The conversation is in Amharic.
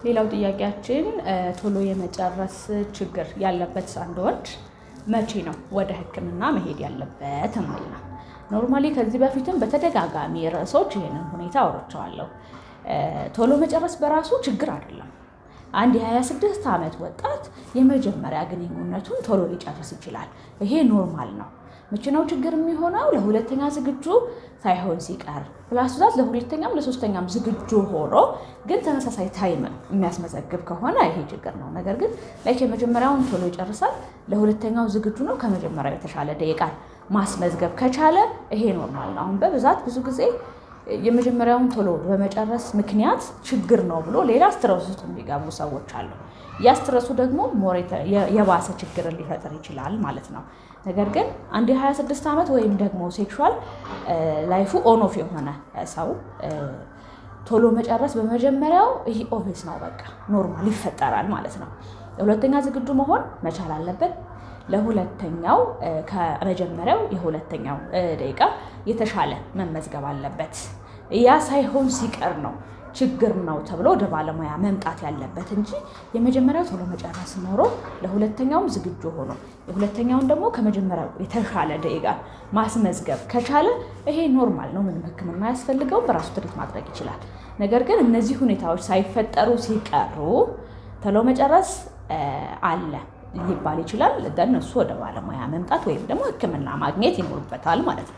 ሌላው ጥያቄያችን ቶሎ የመጨረስ ችግር ያለበት አንድ ወንድ መቼ ነው ወደ ሕክምና መሄድ ያለበት ማለት ነው? ኖርማሊ ከዚህ በፊትም በተደጋጋሚ ርዕሶች ይሄንን ሁኔታ አውርቼዋለሁ። ቶሎ መጨረስ በራሱ ችግር አይደለም። አንድ የ26 ዓመት ወጣት የመጀመሪያ ግንኙነቱን ቶሎ ሊጨርስ ይችላል። ይሄ ኖርማል ነው። መቼ ነው ችግር የሚሆነው? ለሁለተኛ ዝግጁ ሳይሆን ሲቀር ፕላስ ለሁለተኛም ለሶስተኛም ዝግጁ ሆኖ ግን ተመሳሳይ ታይም የሚያስመዘግብ ከሆነ ይሄ ችግር ነው። ነገር ግን ላይክ የመጀመሪያውን ቶሎ ይጨርሳል፣ ለሁለተኛው ዝግጁ ነው፣ ከመጀመሪያው የተሻለ ደቂቃ ማስመዝገብ ከቻለ ይሄ ኖርማል ነው። አሁን በብዛት ብዙ ጊዜ የመጀመሪያውን ቶሎ በመጨረስ ምክንያት ችግር ነው ብሎ ሌላ ስትረስ ውስጥ የሚገቡ ሰዎች አሉ። ያ ስትረሱ ደግሞ የባሰ ችግርን ሊፈጥር ይችላል ማለት ነው። ነገር ግን አንድ የ26 ዓመት ወይም ደግሞ ሴክሹዋል ላይፉ ኦን ኦፍ የሆነ ሰው ቶሎ መጨረስ በመጀመሪያው ይሄ ኦብቪየስ ነው፣ በቃ ኖርማል ይፈጠራል ማለት ነው። ለሁለተኛ ዝግጁ መሆን መቻል አለበት። ለሁለተኛው ከመጀመሪያው የሁለተኛው ደቂቃ የተሻለ መመዝገብ አለበት። ያ ሳይሆን ሲቀር ነው ችግር ነው ተብሎ ወደ ባለሙያ መምጣት ያለበት እንጂ የመጀመሪያው ቶሎ መጨረስ ኖሮ ለሁለተኛውም ዝግጁ ሆኖ የሁለተኛውን ደግሞ ከመጀመሪያው የተሻለ ደቂቃ ማስመዝገብ ከቻለ ይሄ ኖርማል ነው። ምንም ሕክምና ያስፈልገውም በራሱ ትሪት ማድረግ ይችላል። ነገር ግን እነዚህ ሁኔታዎች ሳይፈጠሩ ሲቀሩ ቶሎ መጨረስ አለ ሊባል ይችላል። እሱ ወደ ባለሙያ መምጣት ወይም ደግሞ ሕክምና ማግኘት ይኖርበታል ማለት ነው።